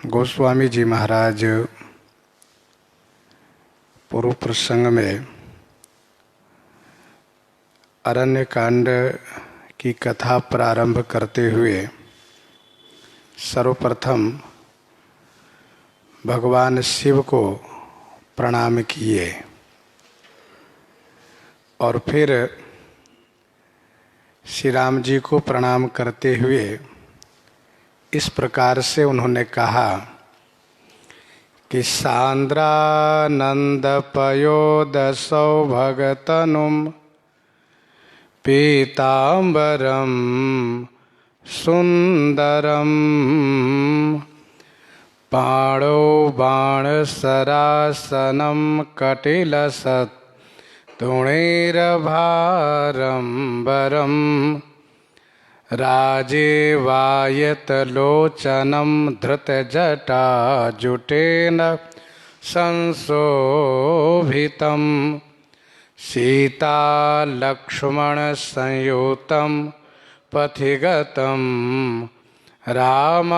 गोस्वामी जी महाराज पूर्व प्रसंग में अरण्य कांड की कथा प्रारंभ करते हुए सर्वप्रथम भगवान शिव को प्रणाम किए और फिर श्री राम जी को प्रणाम करते हुए इस प्रकार से उन्होंने कहा कि सांद्रानंद पयोदसौ भगतनुम पीतांबरम सुंदरम पाणौ बाणसरासनम कटिलसत् तुणीरभारंबरम राजेवायतलोचनं धृतजटाजुटेन संशोभितं सीतालक्ष्मणसंयुतं पथिगतं रामाभिरामं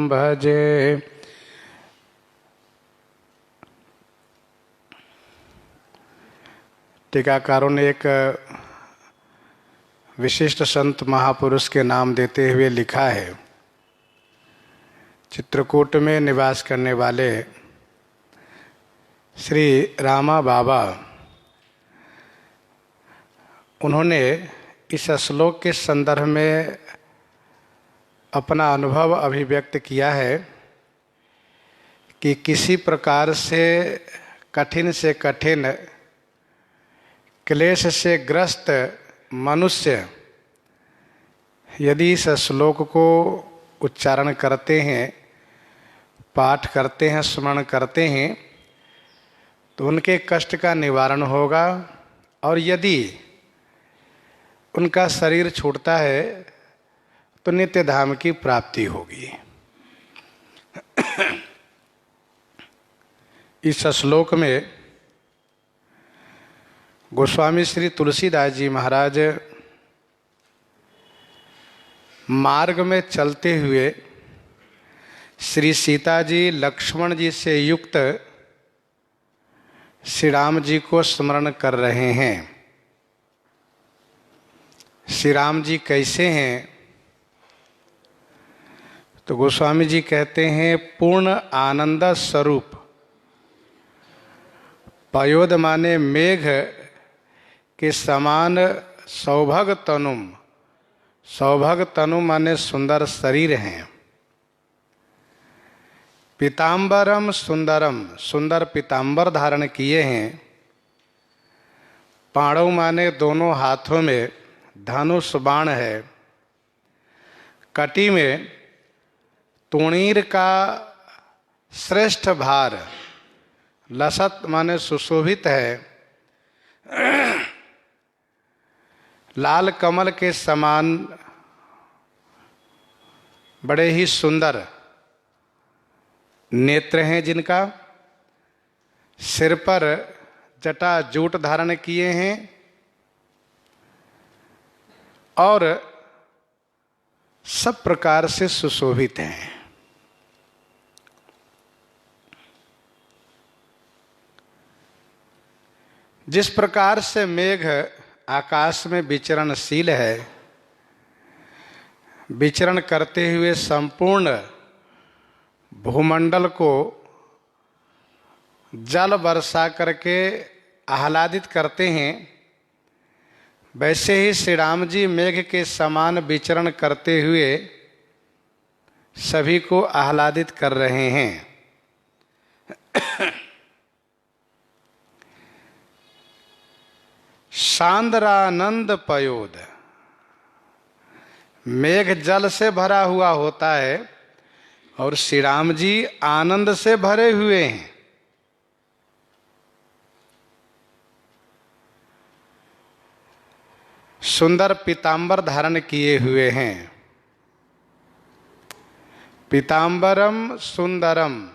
भजे। टीकाकारों ने एक विशिष्ट संत महापुरुष के नाम देते हुए लिखा है। चित्रकूट में निवास करने वाले श्री रामा बाबा, उन्होंने इस श्लोक के संदर्भ में अपना अनुभव अभिव्यक्त किया है कि किसी प्रकार से कठिन क्लेश से ग्रस्त मनुष्य यदि इस श्लोक को उच्चारण करते हैं, पाठ करते हैं, स्मरण करते हैं तो उनके कष्ट का निवारण होगा और यदि उनका शरीर छूटता है तो नित्य धाम की प्राप्ति होगी। इस श्लोक में गोस्वामी श्री तुलसीदास जी महाराज मार्ग में चलते हुए श्री सीता जी लक्ष्मण जी से युक्त श्री राम जी को स्मरण कर रहे हैं। श्री राम जी कैसे हैं? तो गोस्वामी जी कहते हैं पूर्ण आनंद स्वरूप। पयोद माने मेघ के समान सौभग तनुम, सौभग तनु माने सुंदर शरीर हैं। पीतांबरम सुंदरम, सुंदर पीतांबर धारण किए हैं। पाणव माने दोनों हाथों में धनुष बाण है। कटी में तुणीर का श्रेष्ठ भार, लसत माने सुशोभित है। लाल कमल के समान बड़े ही सुंदर नेत्र हैं जिनका। सिर पर जटा जूट धारण किए हैं और सब प्रकार से सुशोभित हैं। जिस प्रकार से मेघ आकाश में विचरणशील है, विचरण करते हुए संपूर्ण भूमंडल को जल वर्षा करके आह्लादित करते हैं, वैसे ही श्री राम जी मेघ के समान विचरण करते हुए सभी को आह्लादित कर रहे हैं। सांद्रानंद पयोद, मेघ जल से भरा हुआ होता है और श्री राम जी आनंद से भरे हुए हैं। सुंदर पीतांबर धारण किए हुए हैं। पीतांबरम सुंदरम,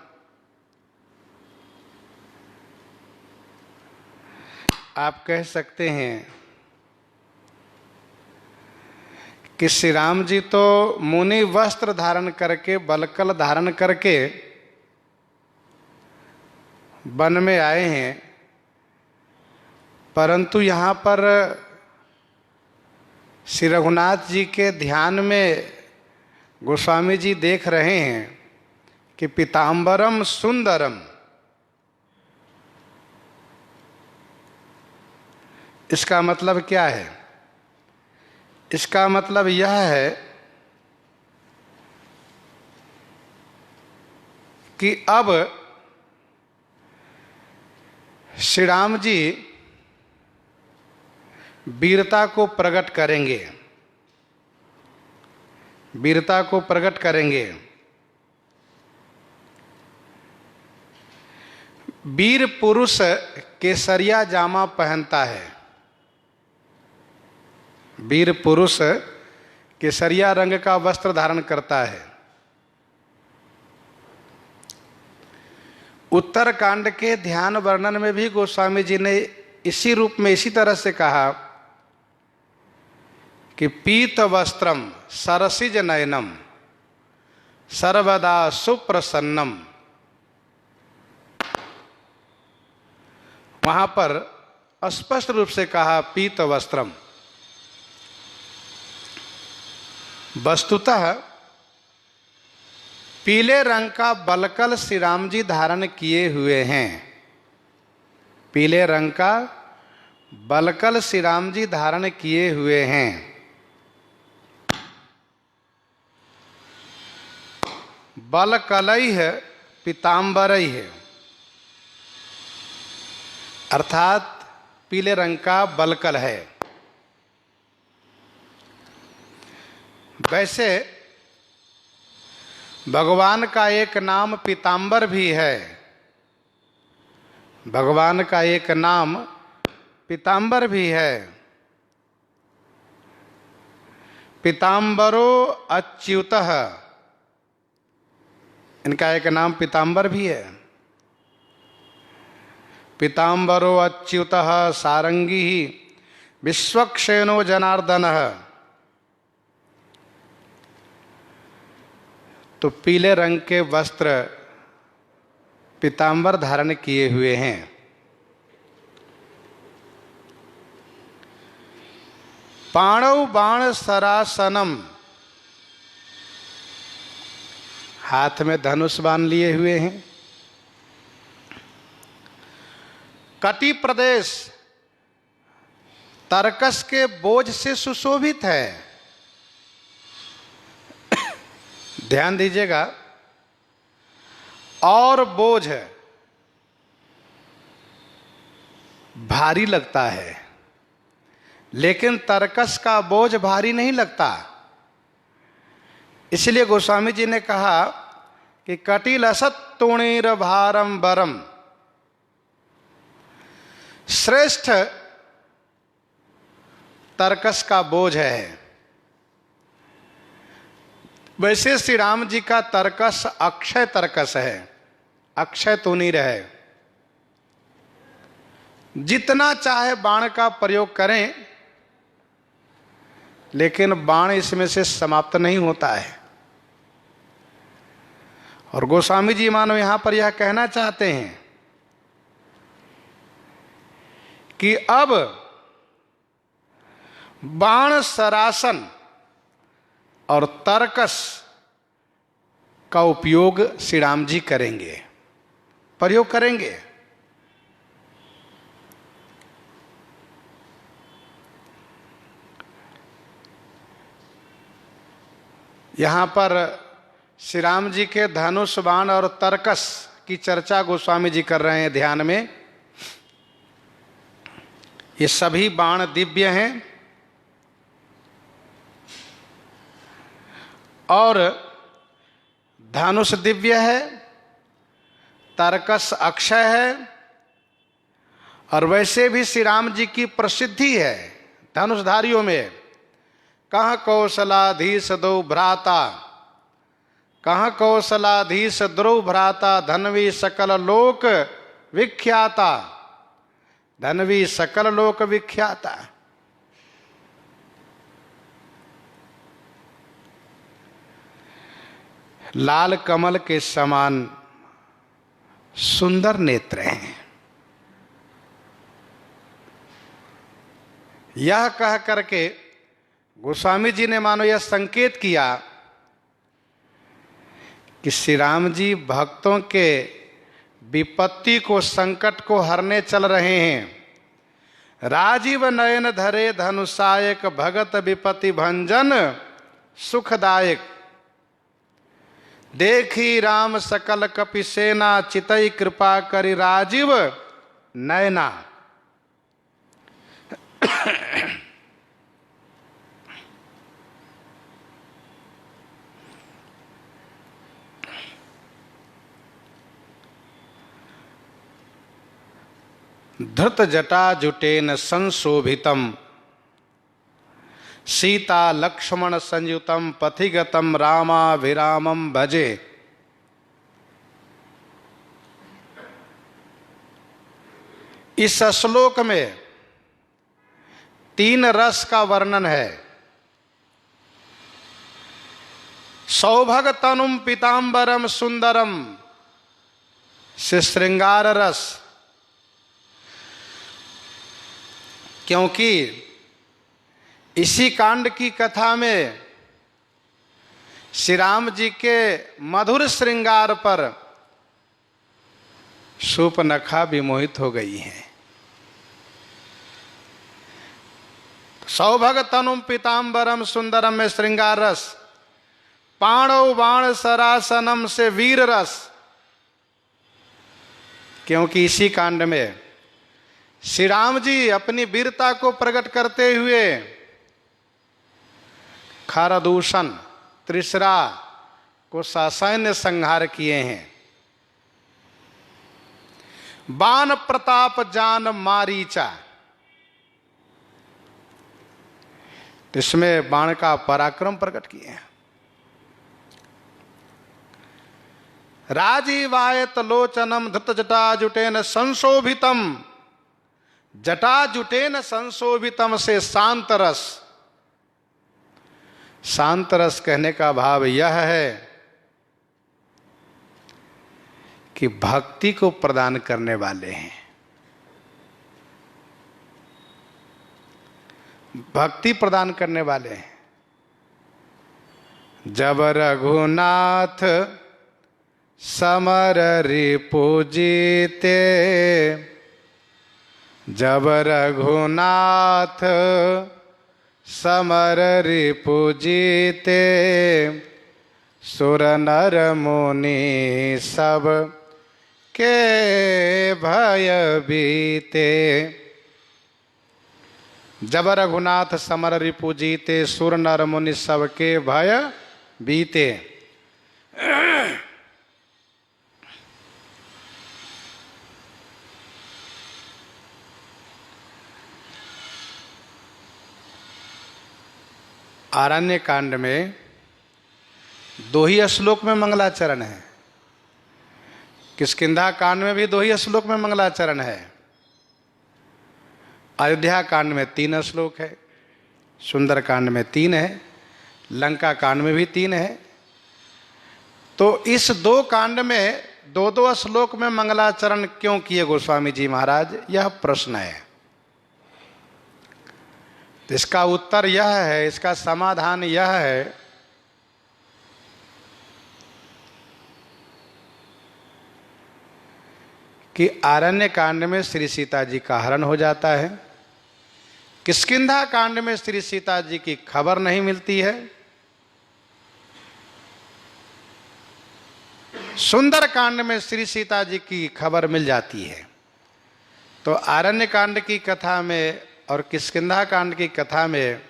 आप कह सकते हैं कि श्री राम जी तो मुनि वस्त्र धारण करके, बलकल धारण करके वन में आए हैं, परंतु यहाँ पर श्री रघुनाथ जी के ध्यान में गोस्वामी जी देख रहे हैं कि पीताम्बरम सुंदरम, इसका मतलब क्या है? इसका मतलब यह है कि अब श्री राम जी वीरता को प्रकट करेंगे, वीरता को प्रकट करेंगे। वीर पुरुष केसरिया जामा पहनता है, वीर पुरुष केसरिया रंग का वस्त्र धारण करता है। उत्तरकांड के ध्यान वर्णन में भी गोस्वामी जी ने इसी रूप में, इसी तरह से कहा कि पीत वस्त्रम सरसिज नयनम सर्वदा सुप्रसन्नम। वहां पर स्पष्ट रूप से कहा पीत वस्त्रम। वस्तुतः पीले रंग का बलकल श्री राम जी धारण किए हुए हैं, पीले रंग का बलकल श्री राम जी धारण किए हुए हैं। बलकलई है पीताम्बरई है, अर्थात पीले रंग का बलकल है। वैसे भगवान का एक नाम पीताम्बर भी है, भगवान का एक नाम पीताम्बर भी है। पीताम्बरो अच्युतः, इनका एक नाम पीताम्बर भी है। पीताम्बरो अच्युतः सारंगी विश्वक्षेनो जनार्दनः। तो पीले रंग के वस्त्र पीताम्बर धारण किए हुए हैं। पाणौ बाण सरासनम, हाथ में धनुष बाण लिए हुए हैं। कटि प्रदेश तरकस के बोझ से सुशोभित है। ध्यान दीजिएगा, और बोझ भारी लगता है, लेकिन तरकस का बोझ भारी नहीं लगता। इसलिए गोस्वामी जी ने कहा कि कटिलसत तुणीर भारम बरम, श्रेष्ठ तरकस का बोझ है। वैसे श्री राम जी का तरकस अक्षय तरकस है, अक्षय तुनीर है। जितना चाहे बाण का प्रयोग करें, लेकिन बाण इसमें से समाप्त नहीं होता है। और गोस्वामी जी मानो यहां पर यह कहना चाहते हैं कि अब बाण सरासन और तरकस का उपयोग श्री राम जी करेंगे, प्रयोग करेंगे। यहां पर श्री राम जी के धनुष बाण और तरकस की चर्चा गोस्वामी जी कर रहे हैं ध्यान में। ये सभी बाण दिव्य हैं और धनुष दिव्य है, तरकस अक्षय है। और वैसे भी श्री राम जी की प्रसिद्धि है धनुषधारियों में। कहाँ कौशलाधीश दो भ्राता, कहाँ कौशलाधीश द्रौ भ्राता, धनवी सकल लोक विख्याता, धनवी सकल लोक विख्याता। लाल कमल के समान सुंदर नेत्र हैं। यह कह करके गोस्वामी जी ने मानो यह संकेत किया कि श्री राम जी भक्तों के विपत्ति को, संकट को हरने चल रहे हैं। राजीव नयन धरे धनुषायक, भगत विपत्ति भंजन सुखदायक। देखी राम सकल कपि सेना, चितई कृपा करि राजीव नयना। धृत जटा जुटेन संशोभितम, सीता लक्ष्मण संयुतम, पथिगतम रामाभिरामम भजे। इस श्लोक में 3 रस का वर्णन है। सौभग तनुम पीतांबरम सुंदरम से श्रृंगार रस, क्योंकि इसी कांड की कथा में श्री राम जी के मधुर श्रृंगार पर शूर्पणखा विमोहित हो गई हैं। सौभग तनुम पीतांबरम सुंदरम में श्रृंगार रस, पाणव बाण सरासनम से वीर रस, क्योंकि इसी कांड में श्री राम जी अपनी वीरता को प्रकट करते हुए खरदूषण त्रिशरा को ससैन्य संहार किए हैं। बाण प्रताप जान मारीचा, इसमें बाण का पराक्रम प्रकट किए हैं। राजीवायत लोचनम धृत जटा जुटेन संशोभितम, जटा जुटेन संशोभितम से शांत रस। शांत रस कहने का भाव यह है कि भक्ति को प्रदान करने वाले हैं। भक्ति प्रदान करने वाले हैं। जब रघुनाथ समर रिपु जीते, जब रघुनाथ समर रिपु जीते, सुर नर मुनि सब के भय बीते। जब रघुनाथ समर रिपु जीते, सुर नर मुनि सब के भय बीते। आरण्य कांड में 2 ही श्लोक में मंगलाचरण है। किष्किंधा कांड में भी 2 ही श्लोक में मंगलाचरण है। अयोध्या कांड में 3 श्लोक है, सुंदर कांड में 3 है, लंका कांड में भी 3 है। तो इस 2 कांड में 2-2 श्लोक में मंगलाचरण क्यों किए गोस्वामी जी महाराज, यह प्रश्न है। इसका उत्तर यह है, इसका समाधान यह है कि आरण्य कांड में श्री सीता जी का हरण हो जाता है, किष्किंधा कांड में श्री सीता जी की खबर नहीं मिलती है, सुंदर कांड में श्री सीता जी की खबर मिल जाती है। तो आरण्य कांड की कथा में और किष्किंधा कांड की कथा में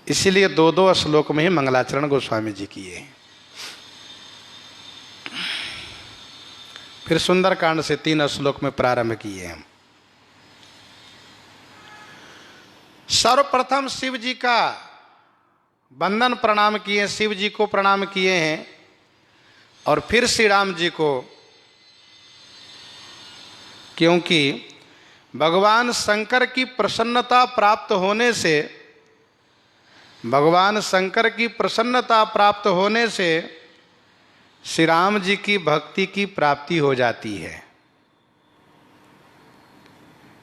इसीलिए 2-2 श्लोक में ही मंगलाचरण गोस्वामी जी किए। फिर सुंदर कांड से 3 श्लोक में प्रारंभ किए हैं। सर्वप्रथम शिव जी का वंदन प्रणाम किए, शिव जी को प्रणाम किए हैं, और फिर श्री राम जी को, क्योंकि भगवान शंकर की प्रसन्नता प्राप्त होने से भगवान शंकर की प्रसन्नता प्राप्त होने से श्री राम जी की भक्ति की प्राप्ति हो जाती है,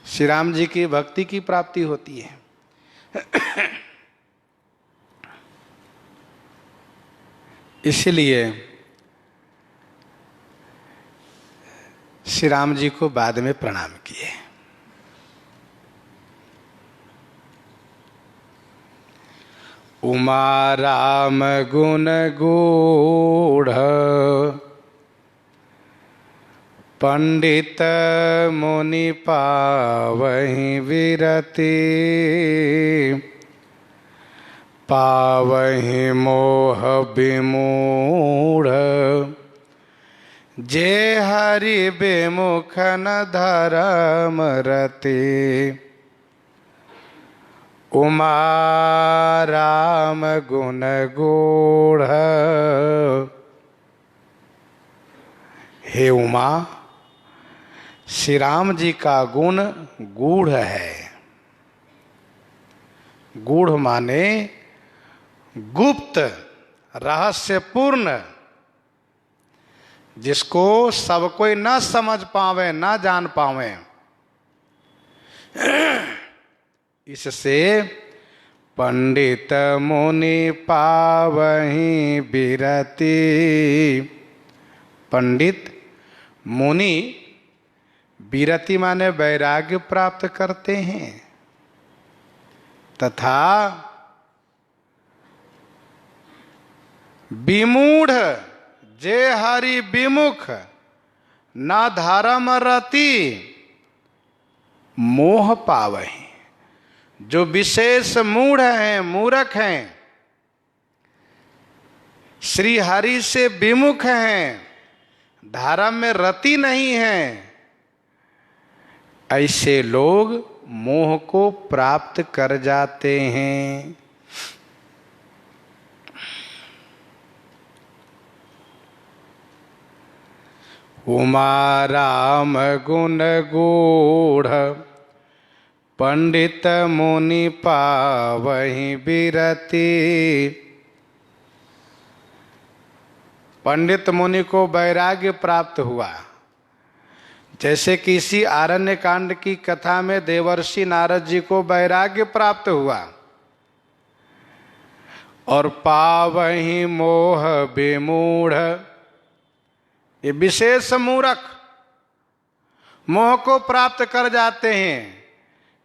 श्री राम जी की भक्ति की प्राप्ति होती है। इसलिए श्री राम जी को बाद में प्रणाम किए। उमा राम गुण गूढ़ पंडित मुनि पावहि विरति, पावहि मोह विमूढ़ जे हरि विमुख न धर्म रति। उमा राम गुण गूढ़, हे उमा, श्री राम जी का गुण गूढ़ है। गूढ़ माने गुप्त, रहस्यपूर्ण, जिसको सब कोई न समझ पावे, न जान पावे। इससे पंडित मुनि पावहि विरति, पंडित मुनि विरति माने वैराग्य प्राप्त करते हैं, तथा विमूढ़ जे हरि विमुख न धर्म रति, मोह पावहि, जो विशेष मूढ़ हैं, मूर्ख हैं, श्री हरि से विमुख हैं, धर्म में रति नहीं है, ऐसे लोग मोह को प्राप्त कर जाते हैं। उमा राम गुण गूढ़ पंडित मुनि पावहि विरति, पंडित मुनि को वैराग्य प्राप्त हुआ। जैसे किसी आरण्य कांड की कथा में देवर्षि नारद जी को वैराग्य प्राप्त हुआ। और पावहि मोह विमूढ़, ये विशेष मूर्ख मोह को प्राप्त कर जाते हैं।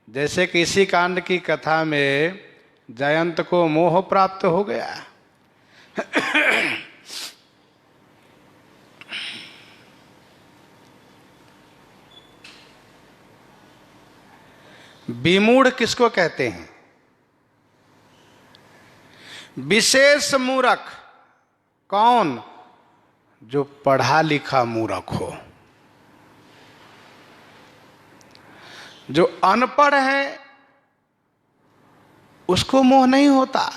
जैसे किसी कांड की कथा में जयंत को मोह प्राप्त हो गया। विमूढ़ किसको कहते हैं? विशेष मूर्ख कौन? जो पढ़ा लिखा मूर्ख हो। जो अनपढ़ है उसको मोह नहीं होता।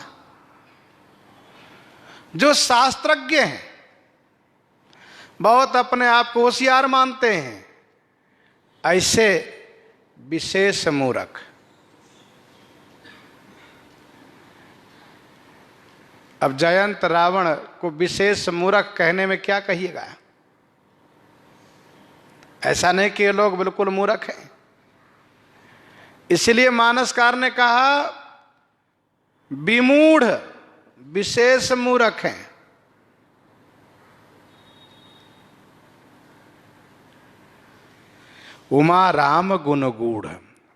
जो शास्त्रज्ञ हैं, बहुत अपने आप को होशियार मानते हैं, ऐसे विशेष मूर्ख। अब जयंत रावण को विशेष मूर्ख कहने में क्या कहिएगा? ऐसा नहीं कि ये लोग बिल्कुल मूर्ख हैं। इसलिए मानसकार ने कहा विमूढ़ विशेष मूर्ख हैं। उमा राम गुण गूढ़,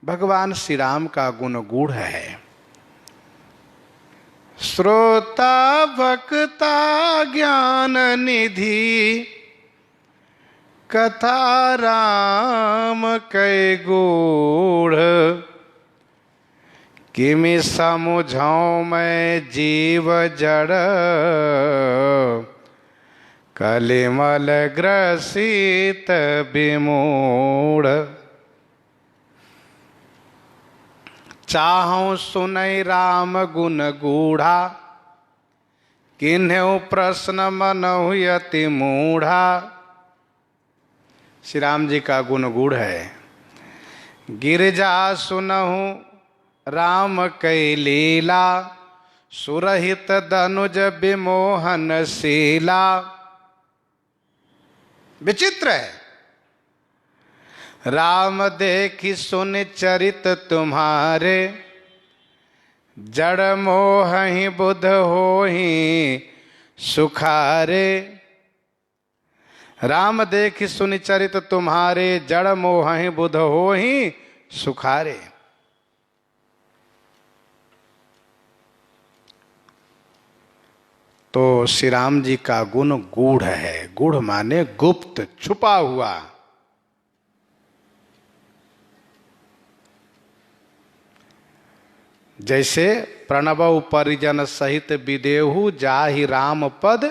भगवान श्री राम का गुण गूढ़ है। श्रोता वक्ता ज्ञान निधि, कथा राम कै गूढ़। किमि समुझाऊं मैं जीव जड़, कलिमल ग्रसित विमूढ़। चाहूं सुनै राम गुण गूढ़ा, किन्हु प्रश्न मनहु यति मूढ़ा। श्री राम जी का गुण गूढ़ है। गिरजा सुनहु राम कै लीला, सुरहित दनुज विमोहनशीला। विचित्र है, राम देखी सुन चरित तुम्हारे, जड़ मोहि बुध होहि सुखारे। राम देखी सुन चरित तुम्हारे, जड़ मोहि बुध होहि सुखारे। तो श्री राम जी का गुण गूढ़ है। गूढ़ माने गुप्त, छुपा हुआ। जैसे प्रणवउ परिजन सहित विदेहु, जाहि राम पद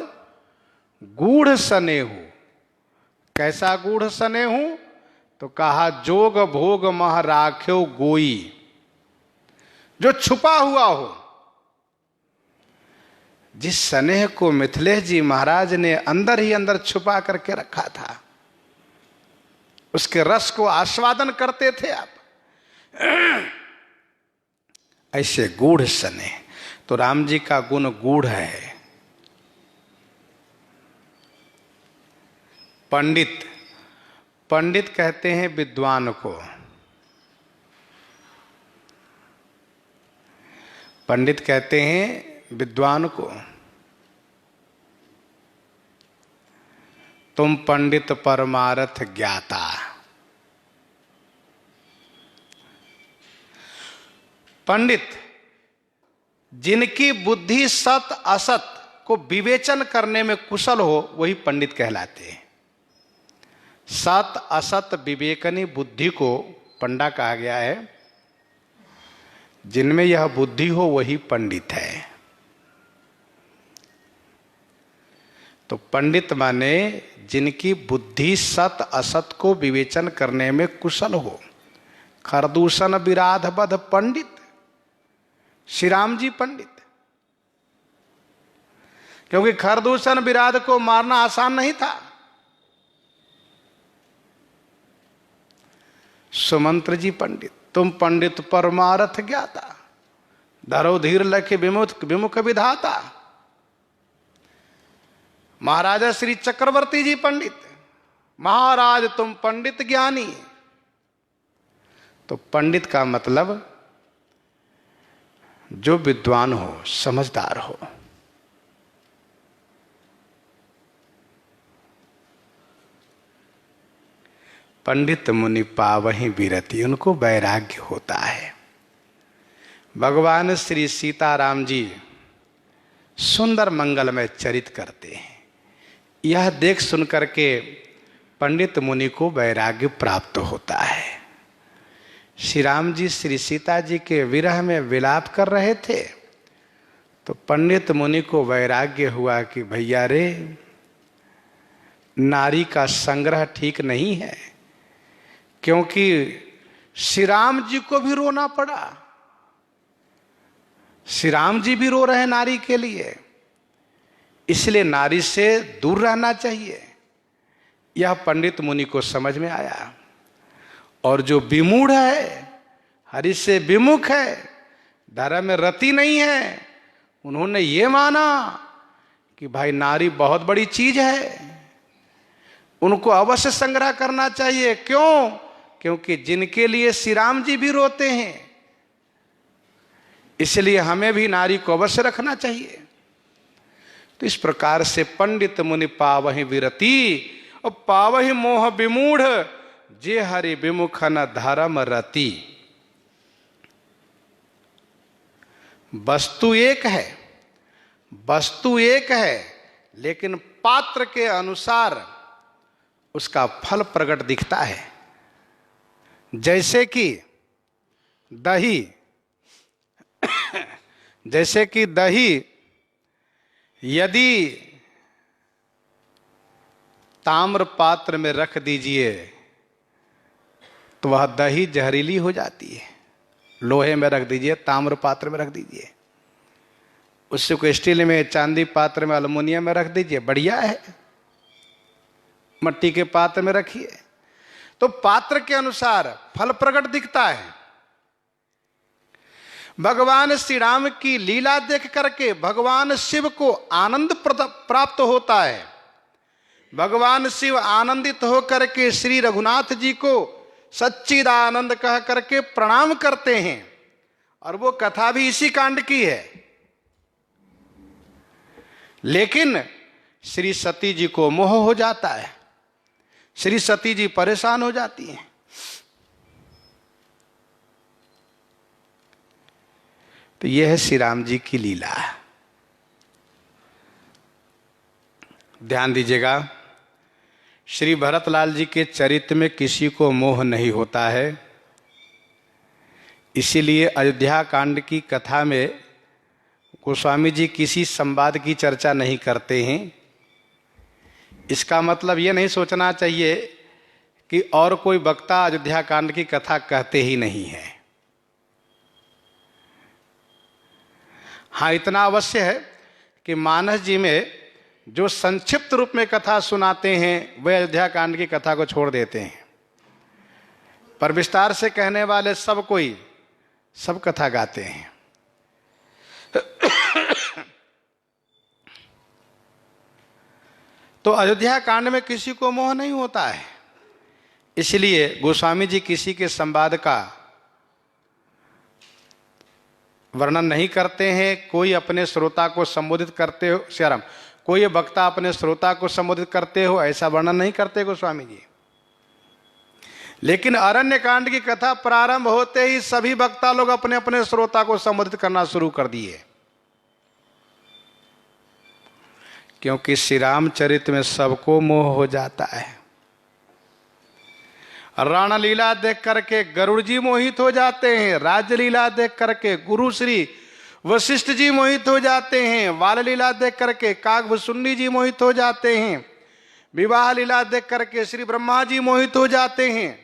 गूढ़ सनेहु। कैसा गूढ़ सनेहु? तो कहा जोग भोग मह राख्यो गोई, जो छुपा हुआ हो। जिस स्नेह को मिथिलेश जी महाराज ने अंदर ही अंदर छुपा करके रखा था, उसके रस को आस्वादन करते थे आप। ऐसे गूढ़ स्नेह। तो राम जी का गुण गूढ़ है। पंडित, पंडित कहते हैं विद्वान को। पंडित कहते हैं विद्वान को। तुम पंडित परमार्थ ज्ञाता। पंडित जिनकी बुद्धि सत असत को विवेचन करने में कुशल हो, वही पंडित कहलाते हैं। सत असत विवेकनी बुद्धि को पंडा कहा गया है। जिनमें यह बुद्धि हो वही पंडित है। तो पंडित माने जिनकी बुद्धि सत असत को विवेचन करने में कुशल हो। खरदूषण विराध बध पंडित, श्री राम जी पंडित। क्योंकि खरदूषण विराध को मारना आसान नहीं था। सुमंत्र जी पंडित। तुम पंडित परमार्थ ज्ञाता, धरो धीर लखे विमुख विधाता। महाराजा श्री चक्रवर्ती जी पंडित। महाराज तुम पंडित ज्ञानी। तो पंडित का मतलब जो विद्वान हो, समझदार हो। पंडित मुनि पावहि विरति, उनको वैराग्य होता है। भगवान श्री सीताराम जी सुंदर मंगलमय चरित करते हैं। यह देख सुन करके पंडित मुनि को वैराग्य प्राप्त होता है। श्री राम जी श्री सीता जी के विरह में विलाप कर रहे थे, तो पंडित मुनि को वैराग्य हुआ कि भैया रे, नारी का संग्रह ठीक नहीं है। क्योंकि श्री राम जी को भी रोना पड़ा। श्री राम जी भी रो रहे हैं नारी के लिए, इसलिए नारी से दूर रहना चाहिए। यह पंडित मुनि को समझ में आया। और जो विमूढ़ है, हरि से विमुख है, धर्म में रति नहीं है, उन्होंने ये माना कि भाई नारी बहुत बड़ी चीज है, उनको अवश्य संग्रह करना चाहिए। क्यों? क्योंकि जिनके लिए श्री राम जी भी रोते हैं, इसलिए हमें भी नारी को अवश्य रखना चाहिए। तो इस प्रकार से पंडित मुनि पावहि विरति और पावहि मोह विमूढ़, जे हरि विमुख न धर्म रति। वस्तु एक है, वस्तु एक है, लेकिन पात्र के अनुसार उसका फल प्रकट दिखता है। जैसे कि दही, जैसे कि दही यदि ताम्र पात्र में रख दीजिए तो वह दही जहरीली हो जाती है। लोहे में रख दीजिए, ताम्र पात्र में रख दीजिए, उससे को स्टील में, चांदी पात्र में, एल्युमिनियम में रख दीजिए, बढ़िया है। मिट्टी के पात्र में रखिए तो पात्र के अनुसार फल प्रकट दिखता है। भगवान श्री राम की लीला देख करके भगवान शिव को आनंद प्राप्त होता है। भगवान शिव आनंदित होकर के श्री रघुनाथ जी को सच्चिदानंद कह करके प्रणाम करते हैं। और वो कथा भी इसी कांड की है। लेकिन श्री सती जी को मोह हो जाता है, श्री सती जी परेशान हो जाती हैं। तो यह है श्री राम जी की लीला। ध्यान दीजिएगा, श्री भरतलाल जी के चरित्र में किसी को मोह नहीं होता है। इसीलिए अयोध्या कांड की कथा में गोस्वामी जी किसी संवाद की चर्चा नहीं करते हैं। इसका मतलब ये नहीं सोचना चाहिए कि और कोई वक्ता अयोध्या कांड की कथा कहते ही नहीं है। हाँ, इतना अवश्य है कि मानस जी में जो संक्षिप्त रूप में कथा सुनाते हैं वे अयोध्या कांड की कथा को छोड़ देते हैं, पर विस्तार से कहने वाले सब कोई सब कथा गाते हैं। तो अयोध्या कांड में किसी को मोह नहीं होता है। इसलिए गोस्वामी जी किसी के संवाद का वर्णन नहीं करते हैं। कोई अपने श्रोता को संबोधित करते हो, श्याराम, कोई वक्ता अपने श्रोता को संबोधित करते हो, ऐसा वर्णन नहीं करते गोस्वामी जी। लेकिन अरण्य कांड की कथा प्रारंभ होते ही सभी वक्ता लोग अपने अपने श्रोता को संबोधित करना शुरू कर दिए, क्योंकि श्री रामचरित में सबको मोह हो जाता है। राणलीला देख करके गरुड़ जी मोहित हो जाते हैं, राजलीला देख करके गुरु श्री वशिष्ठ जी मोहित हो जाते हैं, बाल लीला देख करके काकभुसुंडी जी मोहित हो जाते हैं, विवाह लीला देख करके श्री ब्रह्मा जी मोहित हो जाते हैं,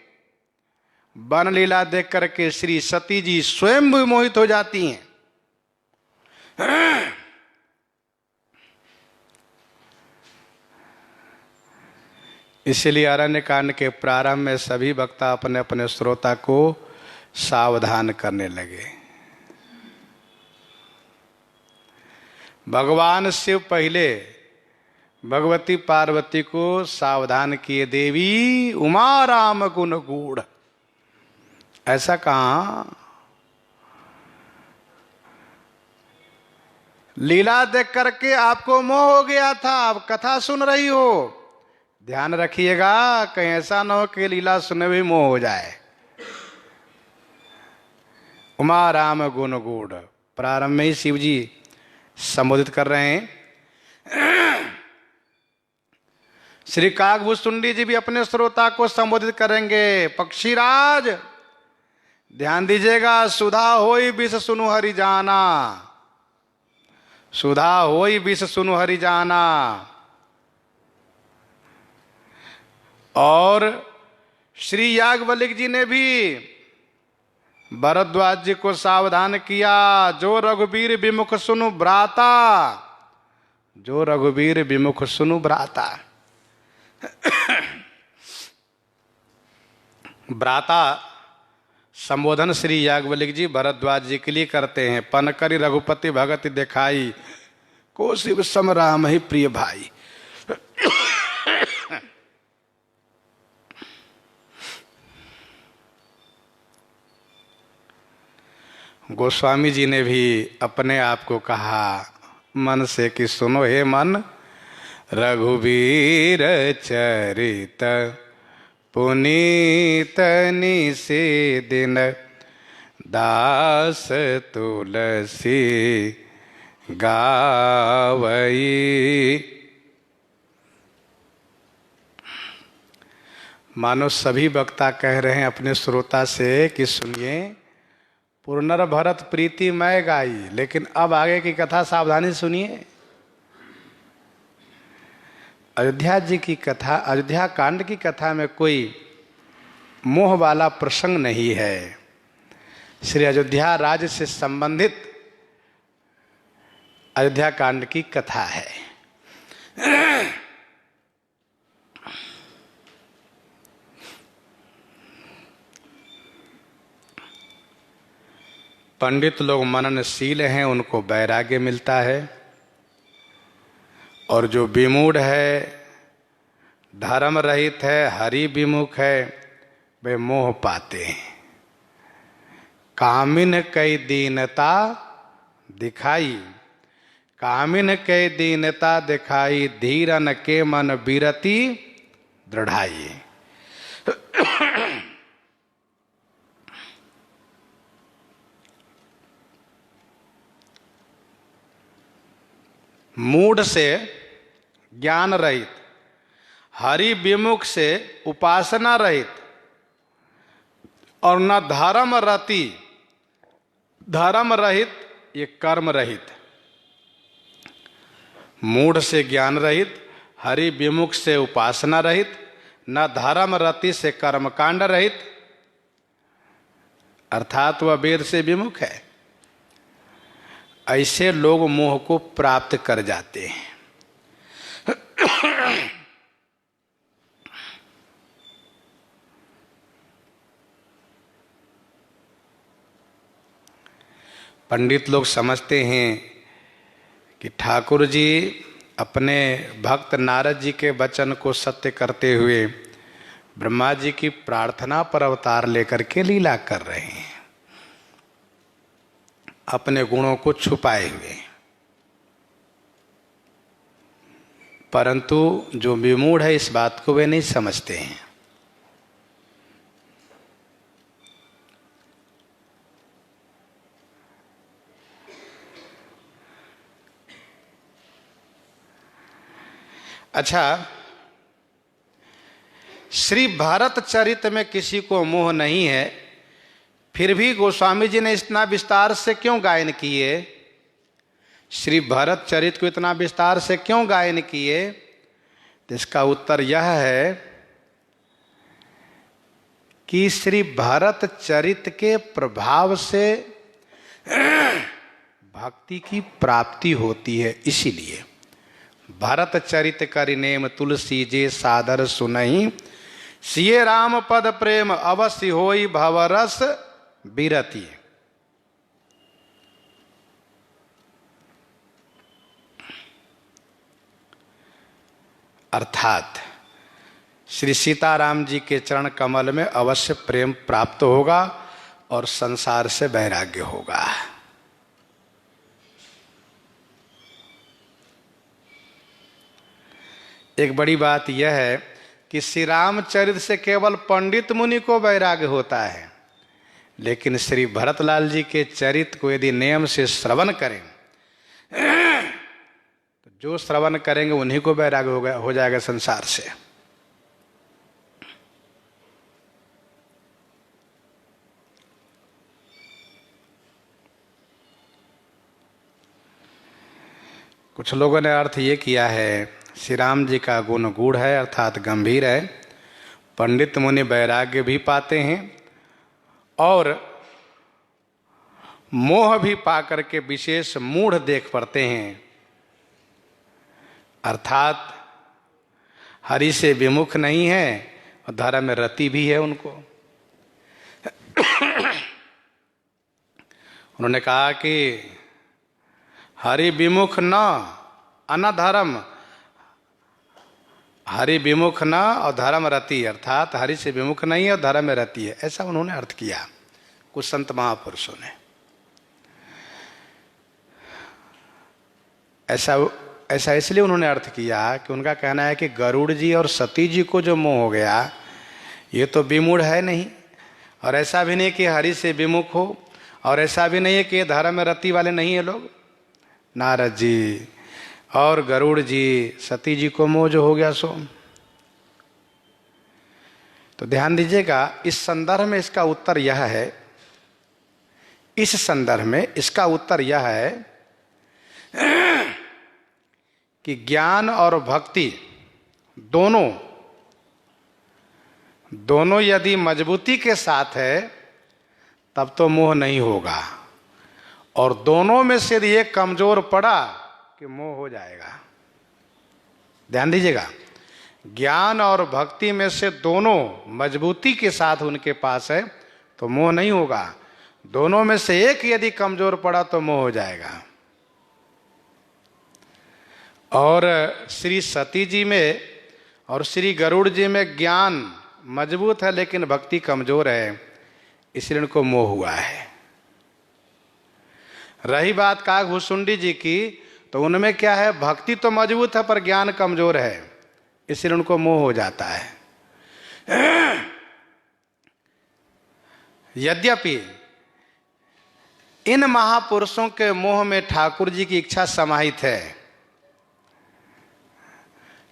वन लीला देख करके श्री सती जी स्वयं भी मोहित हो जाती हैं। इसलिए अरण्य कांड के प्रारंभ में सभी वक्ता अपने अपने श्रोता को सावधान करने लगे। भगवान शिव पहले भगवती पार्वती को सावधान किए, देवी उमा राम गुण गूढ़। ऐसा कहा, लीला देख करके आपको मोह हो गया था, आप कथा सुन रही हो। ध्यान रखिएगा कहीं ऐसा ना हो कि लीला सुने भी मोह हो जाए। उमा राम गुण गूढ़ प्रारंभ में ही शिव जी संबोधित कर रहे हैं। श्री काकभुसुंडी जी भी अपने श्रोता को संबोधित करेंगे। पक्षीराज ध्यान दीजिएगा, सुधा होई विष सुनु हरि जाना, सुधा होई विष सुनु हरि जाना। और श्री याज्ञवल्क्य जी ने भी भरद्वाज जी को सावधान किया, जो रघुवीर विमुख सुनु भ्राता, जो रघुवीर विमुख सुनु भ्राता। भ्राता संबोधन श्री याज्ञवल्क्य जी भरद्वाज जी के लिए करते हैं। पन करि रघुपति भगति दिखाई, को शिव सम राम ही प्रिय भाई। गोस्वामी जी ने भी अपने आप को कहा मन से कि सुनो हे मन, रघुवीर चरित पुनीत निषेदिन, दास तुलसी गावई। मानो सभी वक्ता कह रहे हैं अपने श्रोता से कि सुनिए, पुरनर भरत प्रीति मैं गाई। लेकिन अब आगे की कथा सावधानी सुनिए। अयोध्या जी की कथा, अयोध्या कांड की कथा में कोई मोह वाला प्रसंग नहीं है। श्री अयोध्या राज्य से संबंधित अयोध्या कांड की कथा है। पंडित लोग मननशील हैं, उनको वैराग्य मिलता है, और जो विमूढ़ है, धर्म रहित है, हरि विमुख है, वे मोह पाते हैं। कामिन कई दीनता दिखाई, कामिन कई दीनता दिखाई, धीरन के मन बिरति दृढ़ाई। मूढ़ से ज्ञान रहित, हरि विमुख से उपासना रहित, और न धर्म रति, धर्म रहित, ये कर्म रहित। मूढ़ से ज्ञान रहित, हरि विमुख से उपासना रहित, न धर्म रति से कर्मकांड रहित, अर्थात वह वेद से विमुख है। ऐसे लोग मोह को प्राप्त कर जाते हैं। पंडित लोग समझते हैं कि ठाकुर जी अपने भक्त नारद जी के वचन को सत्य करते हुए ब्रह्मा जी की प्रार्थना पर अवतार लेकर के लीला कर रहे हैं, अपने गुणों को छुपाए हुए। परंतु जो विमूढ़ है इस बात को वे नहीं समझते हैं। अच्छा, श्री भारत चरित में किसी को मोह नहीं है, फिर भी गोस्वामी जी ने इतना विस्तार से क्यों गायन किए? श्री भरत चरित को इतना विस्तार से क्यों गायन किए? तो इसका उत्तर यह है कि श्री भरत चरित के प्रभाव से भक्ति की प्राप्ति होती है। इसीलिए भरत चरित करि नेम तुलसी जे सादर सुनहि, सिये राम पद प्रेम अवश्य होई भवरस बिरति। अर्थात श्री सीताराम जी के चरण कमल में अवश्य प्रेम प्राप्त होगा और संसार से वैराग्य होगा। एक बड़ी बात यह है कि श्री रामचरित से केवल पंडित मुनि को वैराग्य होता है, लेकिन श्री भरतलाल जी के चरित को यदि नियम से श्रवण करें तो जो श्रवण करेंगे उन्हीं को वैराग्य हो जाएगा संसार से। कुछ लोगों ने अर्थ ये किया है, श्री राम जी का गुण गूढ़ है अर्थात गंभीर है, पंडित मुनि वैराग्य भी पाते हैं और मोह भी पाकर के विशेष मूढ़ देख पड़ते हैं, अर्थात हरि से विमुख नहीं है और धर्म में रति भी है उनको। उन्होंने कहा कि हरि विमुख न अनधर्म, हरि विमुख न और धर्म रति, अर्थात हरि से विमुख नहीं है और धर्म में रति है, ऐसा उन्होंने अर्थ किया कुछ संत महापुरुषों ने। ऐसा इसलिए उन्होंने अर्थ किया कि उनका कहना है कि गरुड़ जी और सती जी को जो मोह हो गया ये तो विमूढ़ है नहीं, और ऐसा भी नहीं कि हरि से विमुख हो, और ऐसा भी नहीं है कि धर्म में रति वाले नहीं है लोग। नारद जी और गरुड़ जी, सती जी को मोह जो हो गया सो। तो ध्यान दीजिएगा, इस संदर्भ में इसका उत्तर यह है, इस संदर्भ में इसका उत्तर यह है कि ज्ञान और भक्ति दोनों यदि मजबूती के साथ है तब तो मोह नहीं होगा, और दोनों में से यदि एक कमजोर पड़ा कि मोह हो जाएगा। ध्यान दीजिएगा, ज्ञान और भक्ति में से दोनों मजबूती के साथ उनके पास है तो मोह नहीं होगा, दोनों में से एक यदि कमजोर पड़ा तो मोह हो जाएगा। और श्री सती जी में और श्री गरुड़ जी में ज्ञान मजबूत है लेकिन भक्ति कमजोर है, इसलिए उनको मोह हुआ है। रही बात काकभूषुंडी जी की, तो उनमें क्या है, भक्ति तो मजबूत है पर ज्ञान कमजोर है, इसलिए उनको मोह हो जाता है। यद्यपि इन महापुरुषों के मोह में ठाकुर जी की इच्छा समाहित है,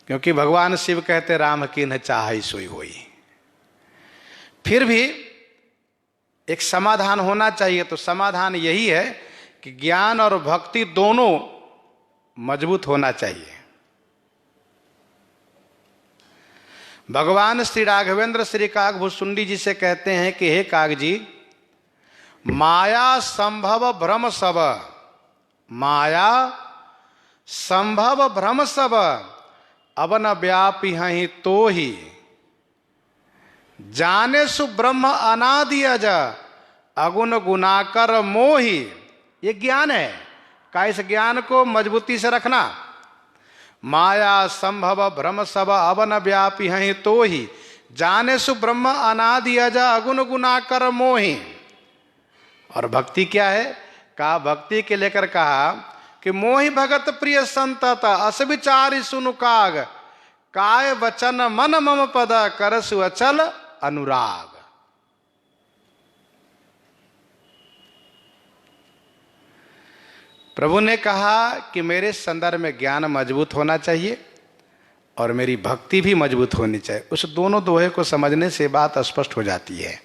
क्योंकि भगवान शिव कहते राम कीन्ह चाहै सोई होई। फिर भी एक समाधान होना चाहिए, तो समाधान यही है कि ज्ञान और भक्ति दोनों मजबूत होना चाहिए। भगवान श्री राघवेंद्र श्री काकभूषुंडी जी से कहते हैं कि हे काक जी, माया संभव भ्रम सब, माया संभव भ्रम सब, अब न व्यापी हैं तो ही, जाने सु ब्रह्म अनादि अज, अगुण गुणाकर मोही। ये ज्ञान है, का इस ज्ञान को मजबूती से रखना। माया संभव भ्रम सब, अब न व्यापी हैं तो ही, जाने सु ब्रह्म अनादि अज, अगुण गुणाकर मोही। और भक्ति क्या है, कहा भक्ति के लेकर कहा कि मोहि भगत प्रिय संतत, अस विचारि सुनु काग, काय वचन मन मम पद, करसु अचल अनुराग। प्रभु ने कहा कि मेरे संदर्भ में ज्ञान मजबूत होना चाहिए और मेरी भक्ति भी मजबूत होनी चाहिए। उस दोनों दोहे को समझने से बात स्पष्ट हो जाती है।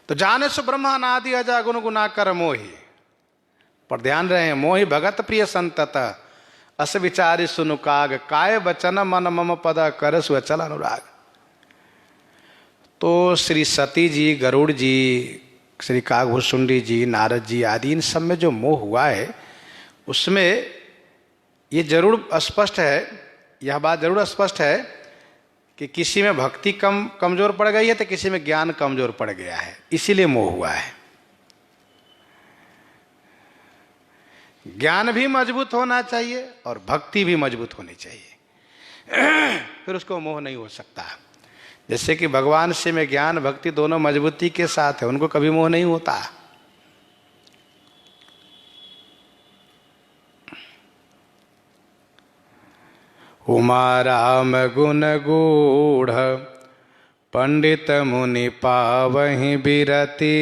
तो जाने सु ब्रह्म अनादि अज, अगुण गुणाकर मोहि, पर ध्यान रहे, मोहि भगत प्रिय संतत, अस विचारि सुनु काग, काय वचन मन मम पद, करसु अचल अनुराग। तो श्री सती जी, गरुड़ जी, श्री काकभूषुंडी जी, नारद जी आदि, इन सब में जो मोह हुआ है उसमें ये जरूर स्पष्ट है, यह बात जरूर स्पष्ट है कि किसी में भक्ति कमजोर पड़ गई है तो किसी में ज्ञान कमजोर पड़ गया है, इसीलिए मोह हुआ है। ज्ञान भी मजबूत होना चाहिए और भक्ति भी मजबूत होनी चाहिए, फिर उसको मोह नहीं हो सकता। जैसे कि भगवान से में ज्ञान भक्ति दोनों मजबूती के साथ है, उनको कभी मोह नहीं होता। उमा राम गुण गूढ़, पंडित मुनि पावहि बिरति,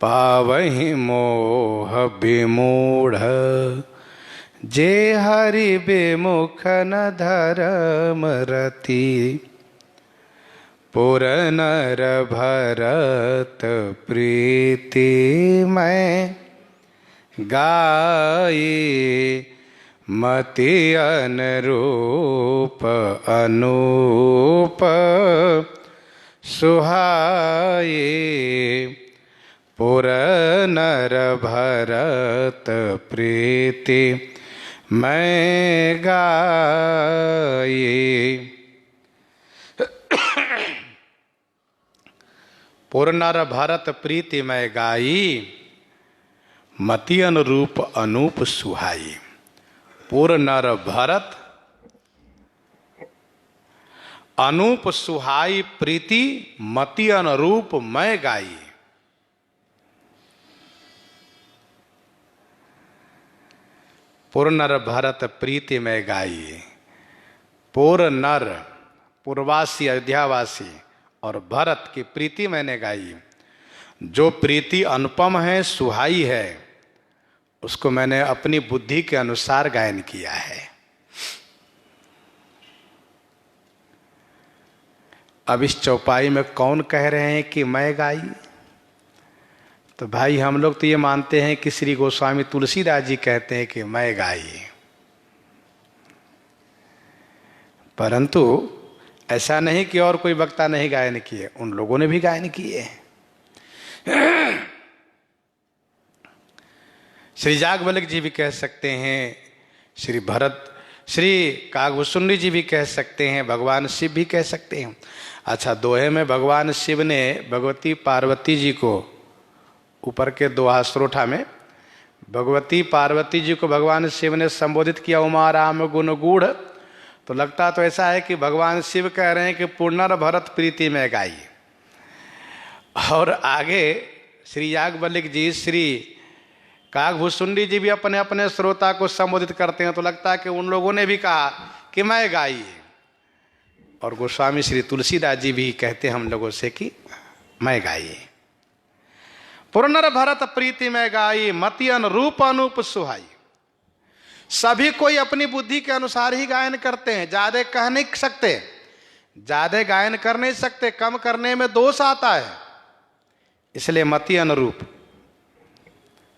पावहि मोह विमूढ़, जे हरि विमुख न धर्म रति, पुर नर भरत प्रीति मैं गाई, मति अनुरूप अनूप सुहाई, पुर नर भरत प्रीति मैं गाई। पुर नर भरत प्रीति मैं गाई, मति अनुरूप अनूप सुहाई। पुर नर भरत अनूप सुहाई प्रीति, मति अनुरूप मैं गाई। पुर नर भरत प्रीति मैं गाई। पुर नर पूर्ववासी अयोध्यावासी और भरत की प्रीति मैंने गाई। जो प्रीति अनुपम है, सुहाई है, उसको मैंने अपनी बुद्धि के अनुसार गायन किया है। अब इस चौपाई में कौन कह रहे हैं कि मैं गाई? तो भाई हम लोग तो ये मानते हैं कि श्री गोस्वामी तुलसीदास जी कहते हैं कि मैं गाई, परंतु ऐसा नहीं कि और कोई वक्ता नहीं गायन किए, उन लोगों ने भी गायन किए। श्री जागवल्लभ जी भी कह सकते हैं, श्री भरत श्री कागभूषुंडी जी भी कह सकते हैं, भगवान शिव भी कह सकते हैं। अच्छा, दोहे में भगवान शिव ने भगवती पार्वती जी को, ऊपर के दोहा श्रोठा में भगवती पार्वती जी को भगवान शिव ने संबोधित किया उमा राम गुण गूढ़। तो लगता तो ऐसा है कि भगवान शिव कह रहे हैं कि पुनर् भरत प्रीति में गाई। और आगे श्री याज्ञवल्क्य जी, श्री कागभूषुंडी जी भी अपने अपने श्रोता को संबोधित करते हैं, तो लगता है कि उन लोगों ने भी कहा कि मैं गाई। और गोस्वामी श्री तुलसीदास जी भी कहते हैं हम लोगों से कि मैं गाई। पुनर् भरत प्रीति में गाई, मति अनुरूप अनूप सुहाई। सभी कोई अपनी बुद्धि के अनुसार ही गायन करते हैं, ज्यादा कह नहीं सकते, ज्यादा गायन कर नहीं सकते, कम करने में दोष आता है, इसलिए मति अनुरूप।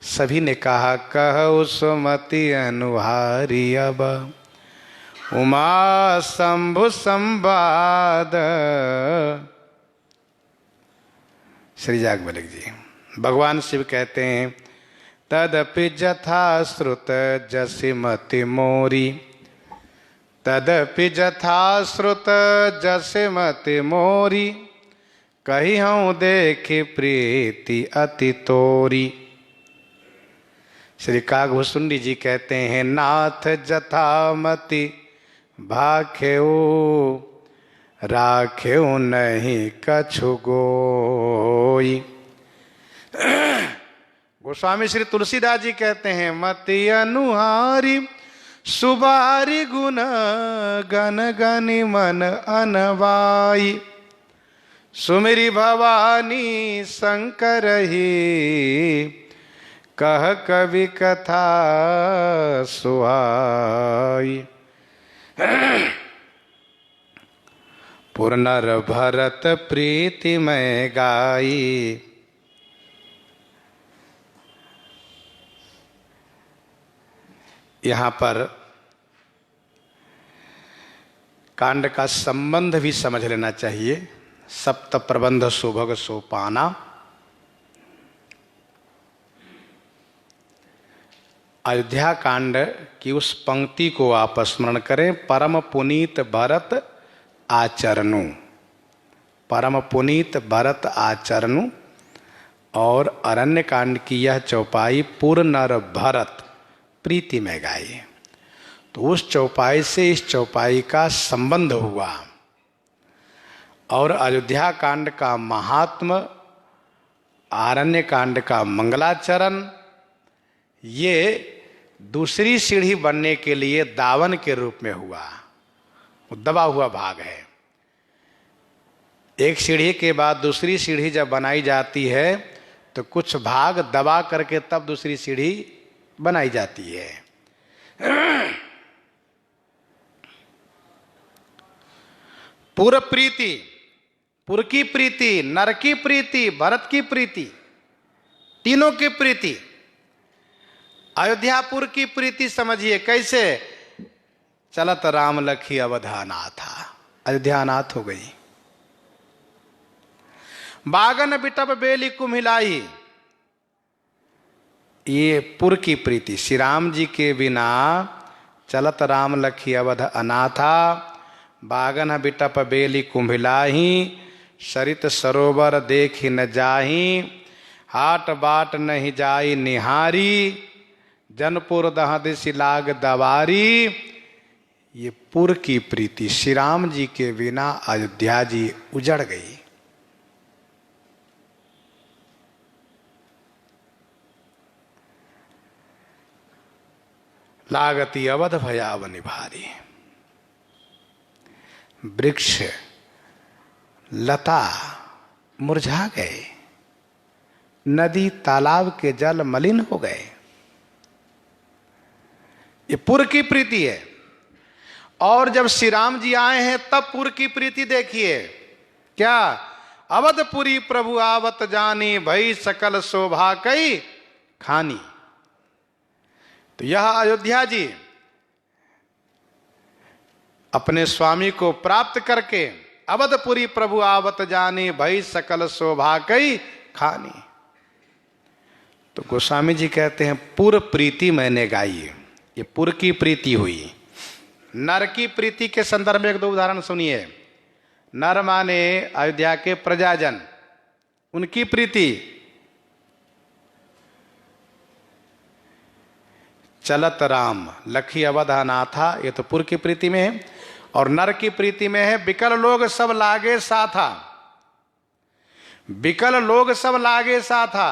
सभी ने कहा कहो सुमति अनुहारी अब उमा शंभु संवाद। श्री याज्ञवल्क्य जी, भगवान शिव कहते हैं तदपि जथा श्रुत जसि मति मोरी, तदपि जथा श्रुत जसि मति मोरी, कही हूँ देखी प्रीति अति तोरी। श्री कागभूषुंडी जी कहते हैं नाथ जथा मति भाखेऊ, राखेऊ नहीं कछु गोई। गोस्वामी श्री तुलसीदास जी कहते हैं मति अनुहारी सुबारी गुण गन गनि मन अनवाई, सुमिरी भवानी शंकर ही कह कवि कथा सुहाई। पुनर् भरत प्रीति में गाई। यहाँ पर कांड का संबंध भी समझ लेना चाहिए। सप्त प्रबंध सुभग सोपाना, अयोध्या कांड की उस पंक्ति को आप स्मरण करें, परम पुनीत भरत आचरणु, परम पुनीत भरत आचरणु। और अरण्य कांड की यह चौपाई पुरनर भरत प्रीति में गाई। तो उस चौपाई से इस चौपाई का संबंध हुआ। और अयोध्या कांड का महात्म, आरण्य कांड का मंगलाचरण, ये दूसरी सीढ़ी बनने के लिए दावन के रूप में हुआ। दबा हुआ भाग है। एक सीढ़ी के बाद दूसरी सीढ़ी जब बनाई जाती है तो कुछ भाग दबा करके तब दूसरी सीढ़ी बनाई जाती है। पुर प्रीति, पुर की प्रीति, नर की प्रीति, भरत की प्रीति, तीनों की प्रीति। अयोध्यापुर की प्रीति समझिए कैसे, चलत राम लखी अवधानाथ, अयोध्यानाथ हो गई। बागन बिटप बेली कुम्हिलाई, ये पुर की प्रीति। श्री राम जी के बिना चलत राम लखी अवध अनाथा, बागन बिटप बेली कुम्हिलाही, सरित सरोवर देखी न जाही, हाट बाट नहीं जाई निहारी, जनपुर दहदिसि लाग दवारी। ये पुर की प्रीति। श्री राम जी के बिना अयोध्या जी उजड़ गई। लागती अवध भयावनि भारी। वृक्ष लता मुरझा गए, नदी तालाब के जल मलिन हो गए। ये पुर की प्रीति है। और जब श्री राम जी आए हैं तब पुर की प्रीति देखिए क्या, अवधपुरी प्रभु आवत जानी, भई सकल शोभा कई खानी। तो यह अयोध्या जी अपने स्वामी को प्राप्त करके अवधपुरी प्रभु आवत जानी, भई सकल शोभा कई खानी। तो गोस्वामी जी कहते हैं पुर प्रीति मैंने गाई। ये पुर की प्रीति हुई। नर की प्रीति के संदर्भ में एक दो उदाहरण सुनिए। नर माने अयोध्या के प्रजाजन, उनकी प्रीति। चलत राम लखी अवध अनाथा, ये तो पुर की प्रीति में है। और नर की प्रीति में है बिकल लोग सब लागे साथा। बिकल लोग सब लागे साथा,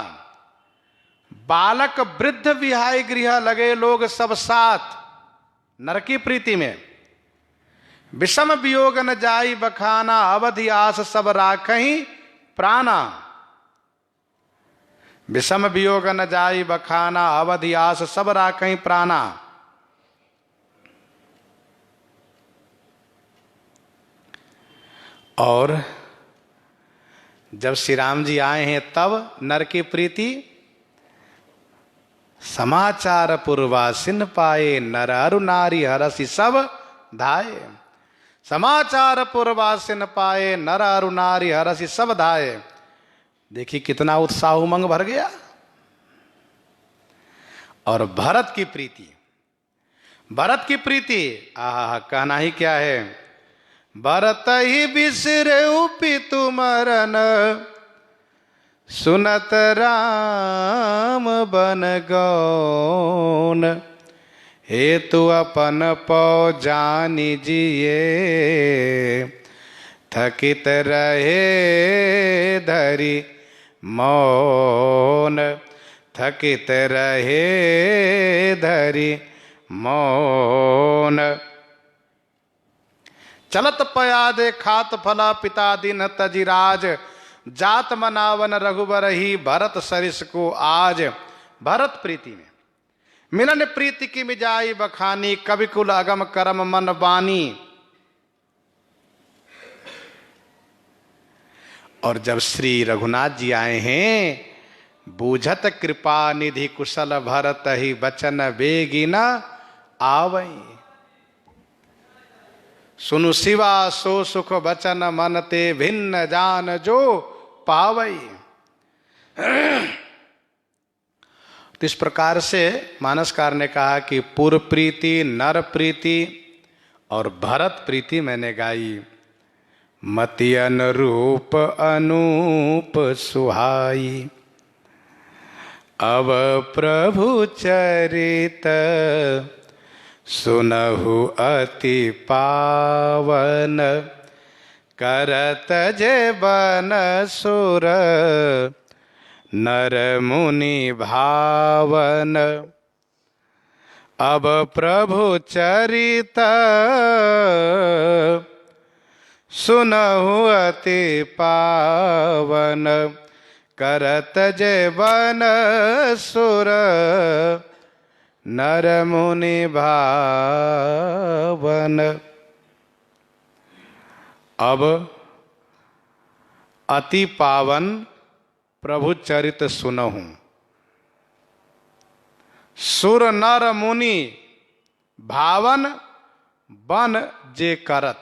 बालक वृद्ध विहाय गृह लगे लोग सब साथ। नर की प्रीति में विषम वियोग न जाई बखाना, अवधि आस सब राखहीं प्राणा। विषम वियोग न जाई बखाना, अवधि आस सब राखहीं प्राणा। और जब श्री राम जी आए हैं तब नर की प्रीति, समाचार पूर्वासिन पाए, नर अरु नारी हरसि सब धाये। समाचार पूर्वासिन पाए, नर अरु नारी हरसि सब धाये। देखिए कितना उत्साह उमंग भर गया। और भरत की प्रीति, भरत की प्रीति आहा, कहना ही क्या है। भरत ही बिसरे पितु मरन, सुनत राम बन गौन। हेतु अपन पौ जानी जिए, थकित रहे धरि मौन। थकित रहे धरि मौन। चलत पयादे खात फला, पिता दिन तजिराज। जात मनावन रघुबर ही, भरत सरिस को आज। भरत प्रीति में मिलन प्रीति की मिजाई बखानी, कवि कुल अगम करम मन बानी। और जब श्री रघुनाथ जी आए हैं, बूझत कृपा निधि कुशल भरत ही, बचन बेगी न आवई। सुनु शिवा सो सुख बचन, मन ते भिन्न जान जो पावई। तो इस प्रकार से मानसकार ने कहा कि पुर प्रीति, नर प्रीति और भरत प्रीति मैंने गाई। मति अनुरूप अनूप सुहाई, अब प्रभु चरित सुनहु अति पावन। करत जे बन सुर, नर मुनि भावन। अब प्रभु चरित सुनहु अति पावन। करत जे बन सुर, नर मुनि भावन। अब अति पावन प्रभु चरित सुनहु, सुर नर मुनि भावन बन जे करत।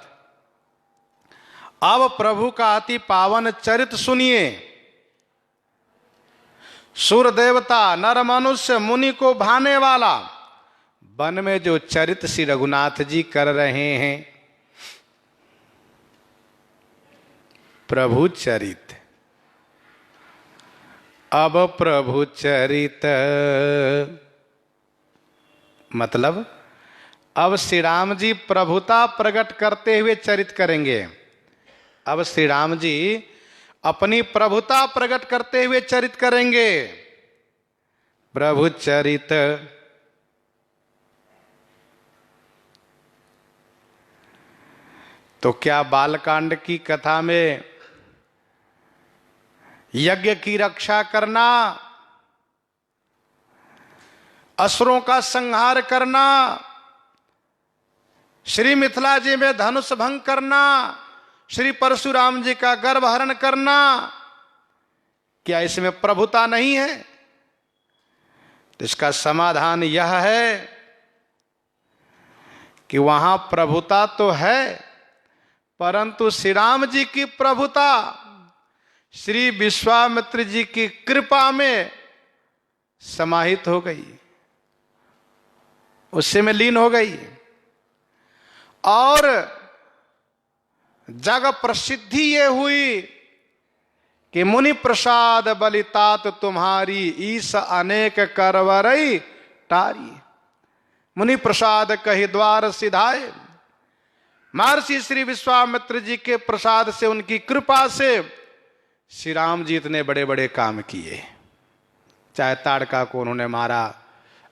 अब प्रभु का अति पावन चरित सुनिए। सुर देवता नर मनुष्य मुनि को भाने वाला वन में जो चरित श्री रघुनाथ जी कर रहे हैं, प्रभु चरित। अब प्रभु चरित मतलब अब श्री राम जी प्रभुता प्रकट करते हुए चरित करेंगे। अब श्री राम जी अपनी प्रभुता प्रकट करते हुए चरित करेंगे। प्रभु चरित तो क्या बालकांड की कथा में यज्ञ की रक्षा करना, असुरों का संहार करना, श्री मिथिला जी में धनुष भंग करना, श्री परशुराम जी का गर्भहरण करना, क्या इसमें प्रभुता नहीं है? तो इसका समाधान यह है कि वहां प्रभुता तो है, परंतु श्री राम जी की प्रभुता श्री विश्वामित्र जी की कृपा में समाहित हो गई, उससे में लीन हो गई। और जग प्रसिद्धि ये हुई कि मुनि प्रसाद बलितात तुम्हारी ईस अनेक करवरई टारी। मुनि प्रसाद कही द्वार सिधाए। महर्षि श्री विश्वामित्र जी के प्रसाद से, उनकी कृपा से श्री राम जी इतने बड़े बड़े काम किए। चाहे ताड़का को उन्होंने मारा,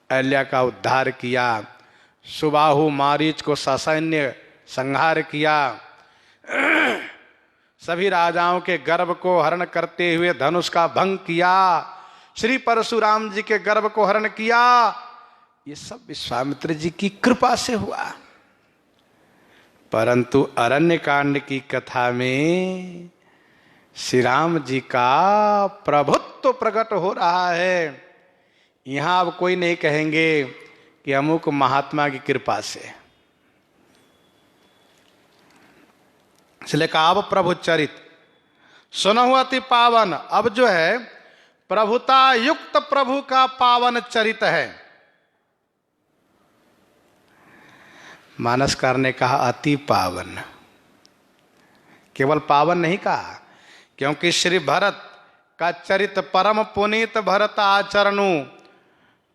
अहल्या का उद्धार किया, सुबाहु मारीच को ससैन्य संहार किया, सभी राजाओं के गर्भ को हरण करते हुए धनुष का भंग किया, श्री परशुराम जी के गर्भ को हरण किया। ये सब विश्वामित्र जी की कृपा से हुआ। परंतु अरण्य कांड की कथा में श्री राम जी का प्रभुत्व प्रकट हो रहा है। यहां अब कोई नहीं कहेंगे कि अमुक महात्मा की कृपा से, इसलिए कहा अब प्रभु चरित सुनहु अति पावन। अब जो है प्रभुता युक्त प्रभु का पावन चरित है। मानसकार ने कहा अति पावन, केवल पावन नहीं कहा, क्योंकि श्री भरत का चरित परम पुनीत भरत आचरणु,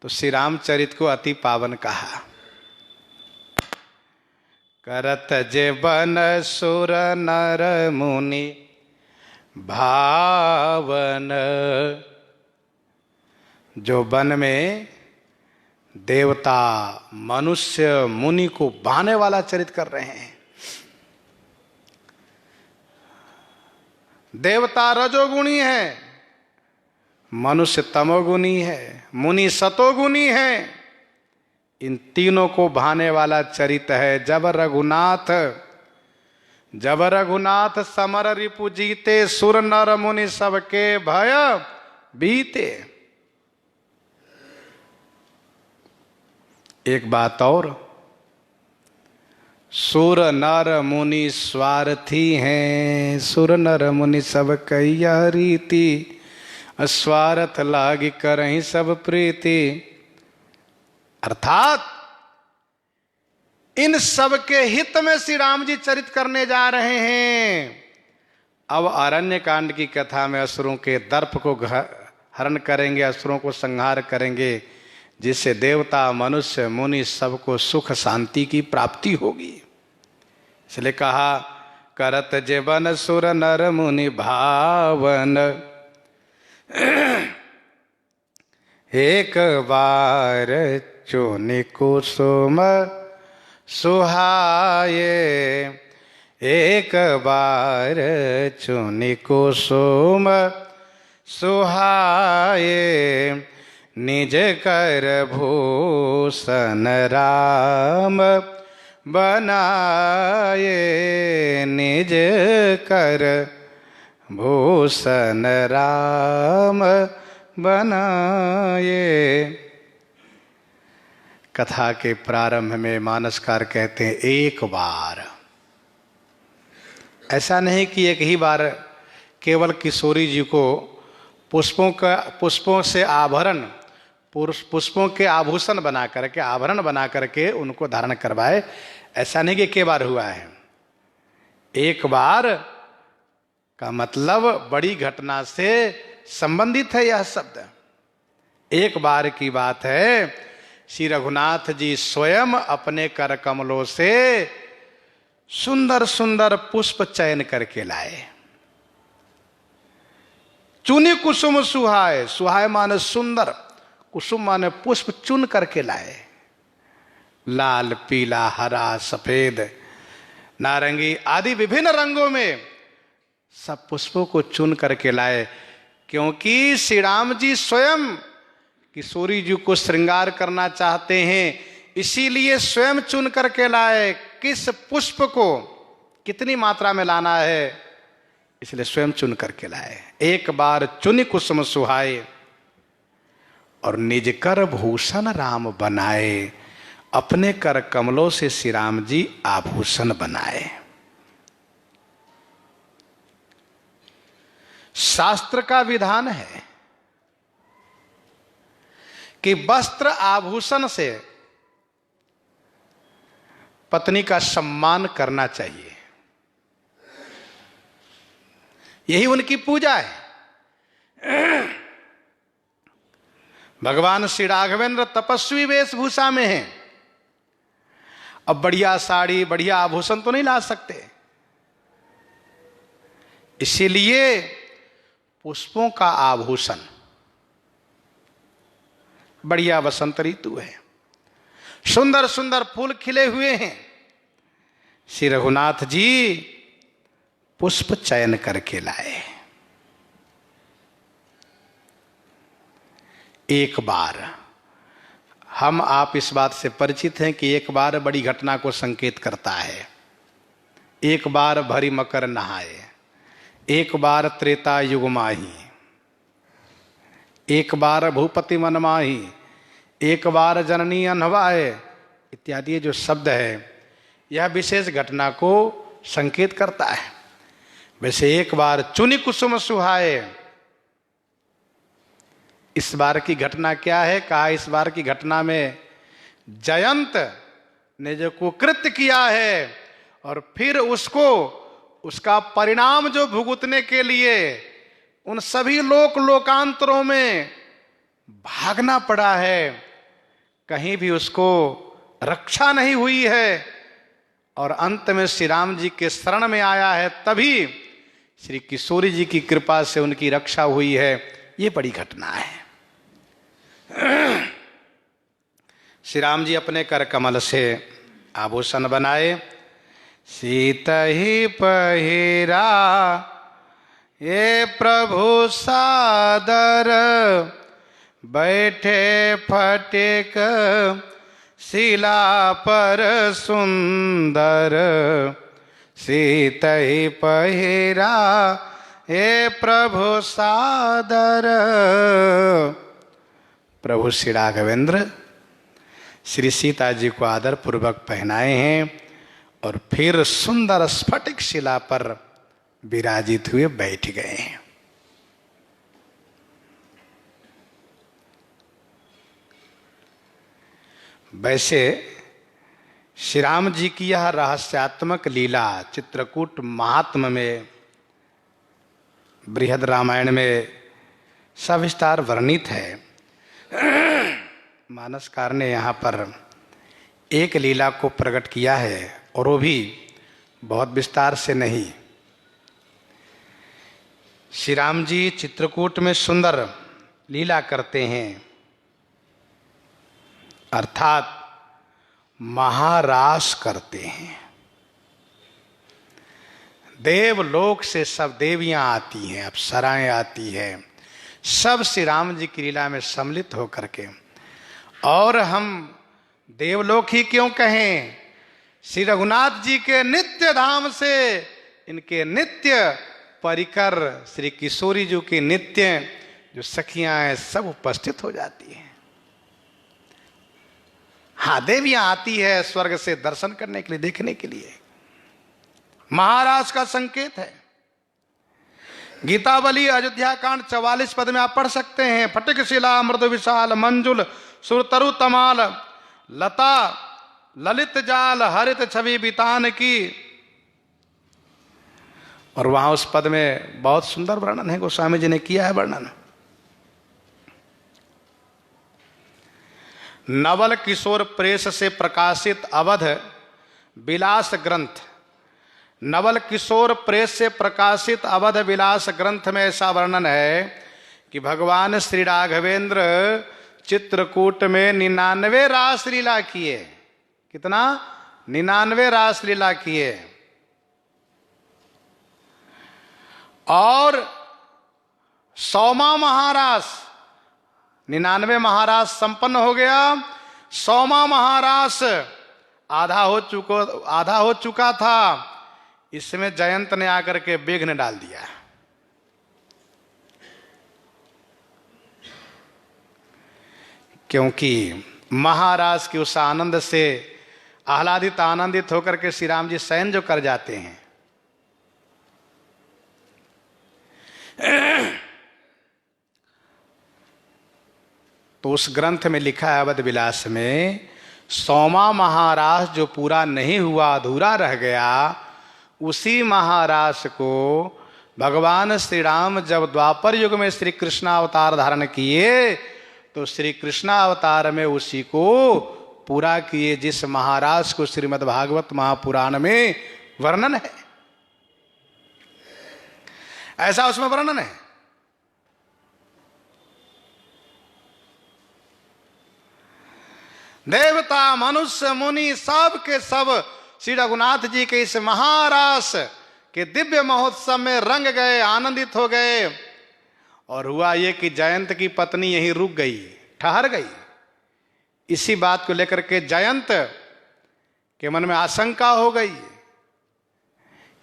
तो श्री रामचरित को अति पावन कहा। करत जे बन सुर नर मुनि भावन, जो वन में देवता मनुष्य मुनि को भाने वाला चरित कर रहे हैं। देवता रजोगुणी है, मनुष्य तमोगुणी है, मुनि सतोगुणी है। इन तीनों को भाने वाला चरित है। जब रघुनाथ समर रिपु जीते, सुर नर मुनि सबके भय बीते। एक बात और, सुर नर मुनि स्वार्थी हैं, सुर नर मुनि सब कैया रीति, स्वार्थ लागी करहीं सब प्रीति। अर्थात इन सब के हित में श्री राम जी चरित करने जा रहे हैं। अब अरण्य कांड की कथा में असुरों के दर्प को हरण करेंगे, असुरों को संहार करेंगे, जिससे देवता मनुष्य मुनि सबको सुख शांति की प्राप्ति होगी। इसलिए कहा करत जेबन सुर नर मुनि भावन, एक बार चुनि कुसुम सुहाये, एक बार चुनि कुसुम सुहाये, निज कर भूषण राम बनाए, निज कर भूषण राम बनाए। कथा के प्रारंभ में मानसकार कहते हैं एक बार। ऐसा नहीं कि एक ही बार केवल किशोरी जी को पुष्पों से आभरण, पुष्पों के आभूषण बना करके, आभरण बना करके उनको धारण करवाए। ऐसा नहीं कि एक बार हुआ है। एक बार का मतलब बड़ी घटना से संबंधित है यह शब्द। एक बार की बात है, श्री रघुनाथ जी स्वयं अपने कर कमलों से सुंदर सुंदर पुष्प चयन करके लाए। चुनी कुसुम सुहाए, सुहाए माने सुंदर, कुसुम माने पुष्प चुन करके लाए। लाल, पीला, हरा, सफेद, नारंगी आदि विभिन्न रंगों में सब पुष्पों को चुन करके लाए, क्योंकि श्री राम जी स्वयं किशोरी जी को श्रृंगार करना चाहते हैं, इसीलिए स्वयं चुन करके लाए। किस पुष्प को कितनी मात्रा में लाना है, इसलिए स्वयं चुन करके लाए। एक बार चुनि कुसुम सुहाए और निज कर भूषण राम बनाए, अपने कर कमलों से श्री राम जी आभूषण बनाए। शास्त्र का विधान है कि वस्त्र आभूषण से पत्नी का सम्मान करना चाहिए। यही उनकी पूजा है। भगवान श्री राघवेंद्र तपस्वी वेशभूषा में हैं। अब बढ़िया साड़ी बढ़िया आभूषण तो नहीं ला सकते, इसीलिए पुष्पों का आभूषण, बढ़िया बसंत ऋतु है, सुंदर सुंदर फूल खिले हुए हैं। श्री रघुनाथ जी पुष्प चयन करके लाए। एक बार, हम आप इस बात से परिचित हैं कि एक बार बड़ी घटना को संकेत करता है। एक बार भरी मकर नहाए, एक बार त्रेता युग माही, एक बार भूपति मन माही, एक बार जननी अनहवाए इत्यादि जो शब्द है, यह विशेष घटना को संकेत करता है। वैसे एक बार चुनि कुसुम सुहाए, इस बार की घटना क्या है? कहा इस बार की घटना में जयंत ने जो कुकृत्य किया है और फिर उसको उसका परिणाम जो भुगतने के लिए उन सभी लोकांतरों में भागना पड़ा है, कहीं भी उसको रक्षा नहीं हुई है और अंत में श्री राम जी के शरण में आया है, तभी श्री किशोरी जी की कृपा से उनकी रक्षा हुई है। ये बड़ी घटना है। श्री राम जी अपने कर कमल से आभूषण बनाए, सीता ही पहिरा ये प्रभु सादर, बैठे फटेक शिला पर सुंदर, सीता ही पहिरा हे प्रभु सादर। प्रभु श्री राघवेंद्र श्री सीता जी को आदर पूर्वक पहनाए हैं और फिर सुंदर स्फटिक शिला पर विराजित हुए बैठ गए हैं। वैसे श्री राम जी की यह रहस्यात्मक लीला चित्रकूट महात्म्य में, बृहद रामायण में सविस्तार वर्णित है। मानसकार ने यहाँ पर एक लीला को प्रकट किया है और वो भी बहुत विस्तार से नहीं। श्री राम जी चित्रकूट में सुंदर लीला करते हैं, अर्थात महारास करते हैं। देवलोक से सब देवियां आती हैं, अप्सराएं आती हैं, सब श्री राम जी की लीला में सम्मिलित होकर के। और हम देवलोक ही क्यों कहें, श्री रघुनाथ जी के नित्य धाम से इनके नित्य परिकर श्री किशोरी जी की नित्य जो सखियां हैं सब उपस्थित हो जाती हैं। हाँ, देवियां आती है स्वर्ग से दर्शन करने के लिए, देखने के लिए। महाराज का संकेत है। गीतावली अयोध्या कांड 44 पद में आप पढ़ सकते हैं। फटिक शिला मृदु विशाल मंजुल सुरतरु तमाल लता ललित जाल हरित छवि बितान की। और वहां उस पद में बहुत सुंदर वर्णन है, गोस्वामी जी ने किया है वर्णन। नवल किशोर प्रेस से प्रकाशित अवध विलास ग्रंथ, नवल किशोर प्रेस से प्रकाशित अवध विलास ग्रंथ में ऐसा वर्णन है कि भगवान श्री राघवेंद्र चित्रकूट में 99 रास लीला किए। कितना? 99 रास लीला किए। और 100वां महारास, 99 महारास संपन्न हो गया। 100वां महारास आधा हो चुका था। इसमें जयंत ने आकर के विघ्न डाल दिया। क्योंकि महाराज के उस आनंद से आह्लादित आनंदित होकर के श्री राम जी शयन जो कर जाते हैं, तो उस ग्रंथ में लिखा है अवध विलास में 100वां महारास जो पूरा नहीं हुआ, अधूरा रह गया, उसी महारास को भगवान श्री राम जब द्वापर युग में श्री कृष्ण अवतार धारण किए तो श्री कृष्ण अवतार में उसी को पूरा किए, जिस महारास को श्रीमद् भागवत महापुराण में वर्णन है। ऐसा उसमें वर्णन है। देवता मनुष्य मुनि सब के सब श्री रघुनाथ जी के इस महारास के दिव्य महोत्सव में रंग गए, आनंदित हो गए। और हुआ ये कि जयंत की पत्नी यहीं रुक गई, ठहर गई। इसी बात को लेकर के जयंत के मन में आशंका हो गई,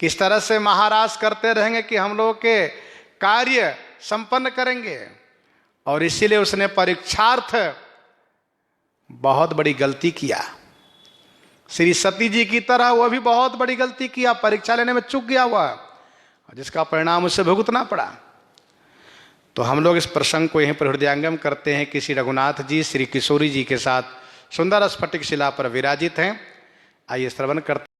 किस तरह से महाराज करते रहेंगे कि हम लोग के कार्य संपन्न करेंगे। और इसीलिए उसने परीक्षार्थ बहुत बड़ी गलती किया। श्री सती जी की तरह वह भी बहुत बड़ी गलती किया, परीक्षा लेने में चूक गया हुआ, जिसका परिणाम उसे भुगतना पड़ा। तो हम लोग इस प्रसंग को यहीं पर हृदयंगम करते हैं कि श्री रघुनाथ जी श्री किशोरी जी के साथ सुंदर स्फटिक शिला पर विराजित हैं। आइए श्रवण करते